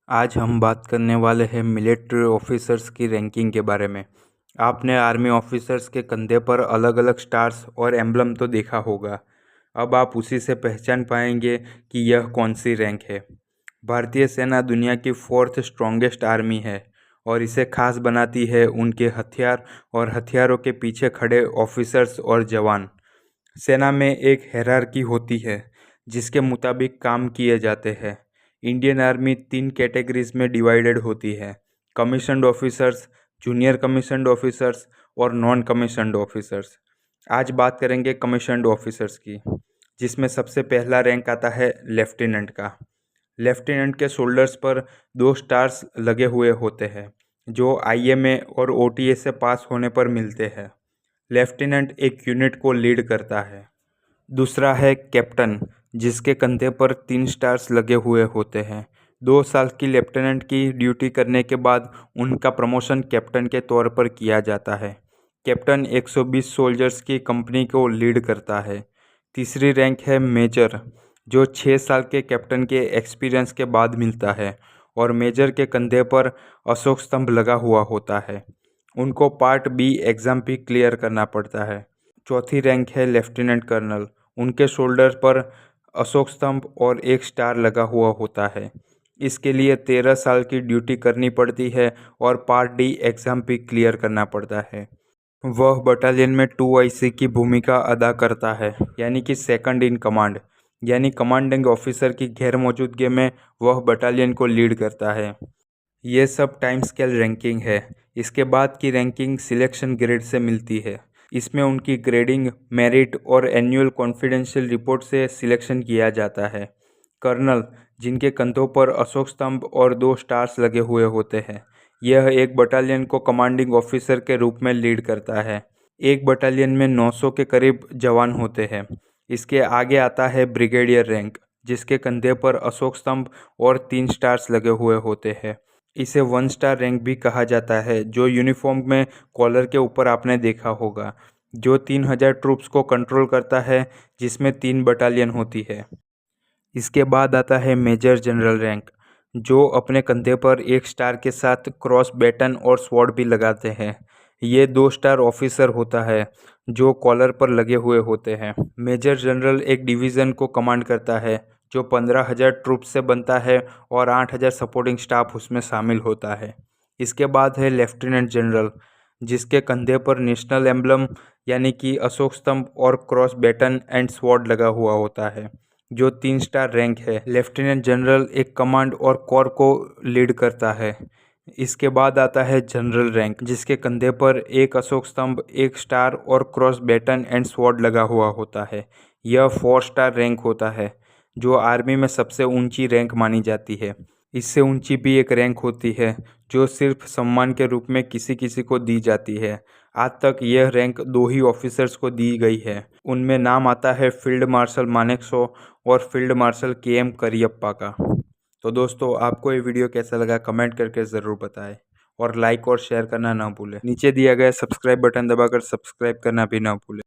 आज हम बात करने वाले हैं मिलिट्री ऑफिसर्स की रैंकिंग के बारे में। आपने आर्मी ऑफिसर्स के कंधे पर अलग अलग स्टार्स और एम्बलम तो देखा होगा। अब आप उसी से पहचान पाएंगे कि यह कौन सी रैंक है। भारतीय सेना दुनिया की 4th स्ट्रॉन्गेस्ट आर्मी है और इसे खास बनाती है उनके हथियार और हथियारों के पीछे खड़े ऑफिसर्स और जवान। सेना में एक हायरार्की होती है जिसके मुताबिक काम किए जाते हैं। इंडियन आर्मी 3 कैटेगरीज में डिवाइडेड होती है: commissioned officers, junior commissioned officers और नॉन कमीशन्ड ऑफिसर्स। आज बात करेंगे कमीशन्ड ऑफिसर्स की, जिसमें सबसे पहला रैंक आता है लेफ्टिनेंट का। लेफ्टिनेंट के शोल्डर्स पर 2 स्टार्स लगे हुए होते हैं जो आईएमए और ओटीए से पास होने पर मिलते हैं। लेफ्टिनेंट एक यूनिट को लीड करता है। दूसरा है कैप्टन, जिसके कंधे पर 3 स्टार्स लगे हुए होते हैं। 2 साल की लेफ्टिनेंट की ड्यूटी करने के बाद उनका प्रमोशन कैप्टन के तौर पर किया जाता है। कैप्टन 120 सोल्जर्स की कंपनी को लीड करता है। तीसरी रैंक है मेजर, जो 6 साल के कैप्टन के एक्सपीरियंस के बाद मिलता है और मेजर के कंधे पर अशोक स्तंभ लगा हुआ होता है। उनको पार्ट बी एग्ज़ाम भी क्लियर करना पड़ता है। चौथी रैंक है लेफ्टिनेंट कर्नल। उनके शोल्डर पर अशोक स्तंभ और एक स्टार लगा हुआ होता है। इसके लिए 13 साल की ड्यूटी करनी पड़ती है और पार्ट डी एग्ज़ाम भी क्लियर करना पड़ता है। वह बटालियन में 2IC की भूमिका अदा करता है, यानी कि सेकंड इन कमांड, यानी कमांडिंग ऑफिसर की गैर मौजूदगी में वह बटालियन को लीड करता है। ये सब टाइम स्केल रैंकिंग है। इसके बाद की रैंकिंग सिलेक्शन ग्रेड से मिलती है। इसमें उनकी ग्रेडिंग, मेरिट और एनुअल कॉन्फिडेंशियल रिपोर्ट से सिलेक्शन किया जाता है। कर्नल, जिनके कंधों पर अशोक स्तंभ और 2 स्टार्स लगे हुए होते हैं, यह एक बटालियन को कमांडिंग ऑफिसर के रूप में लीड करता है। एक बटालियन में 900 के करीब जवान होते हैं। इसके आगे आता है ब्रिगेडियर रैंक, जिसके कंधे पर अशोक स्तंभ और 3 स्टार्स लगे हुए होते हैं। इसे 1 स्टार रैंक भी कहा जाता है, जो यूनिफॉर्म में कॉलर के ऊपर आपने देखा होगा, जो 3000 ट्रूप्स को कंट्रोल करता है, जिसमें 3 बटालियन होती है। इसके बाद आता है मेजर जनरल रैंक, जो अपने कंधे पर 1 स्टार के साथ क्रॉस बैटन और स्वॉर्ड भी लगाते हैं। ये 2 स्टार ऑफिसर होता है जो कॉलर पर लगे हुए होते हैं। मेजर जनरल एक डिवीज़न को कमांड करता है जो 15,000 ट्रूप्स से बनता है और 8,000 सपोर्टिंग स्टाफ उसमें शामिल होता है। इसके बाद है लेफ्टिनेंट जनरल, जिसके कंधे पर नेशनल एम्बलम यानी कि अशोक स्तंभ और क्रॉस बैटन एंड स्वॉर्ड लगा हुआ होता है, जो 3 स्टार रैंक है। लेफ्टिनेंट जनरल एक कमांड और कोर को लीड करता है। इसके बाद आता है जनरल रैंक, जिसके कंधे पर एक अशोक स्तंभ, 1 स्टार और क्रॉस बैटन एंड स्वॉर्ड लगा हुआ होता है। यह 4 स्टार रैंक होता है, जो आर्मी में सबसे ऊंची रैंक मानी जाती है। इससे ऊंची भी एक रैंक होती है जो सिर्फ सम्मान के रूप में किसी किसी को दी जाती है। आज तक यह रैंक 2 ही ऑफिसर्स को दी गई है। उनमें नाम आता है फील्ड मार्शल मानेकशॉ और फील्ड मार्शल KM करियप्पा का। तो दोस्तों, आपको ये वीडियो कैसा लगा कमेंट करके ज़रूर बताएं और लाइक और शेयर करना ना भूलें। नीचे दिया गया सब्सक्राइब बटन दबाकर सब्सक्राइब करना भी ना भूलें।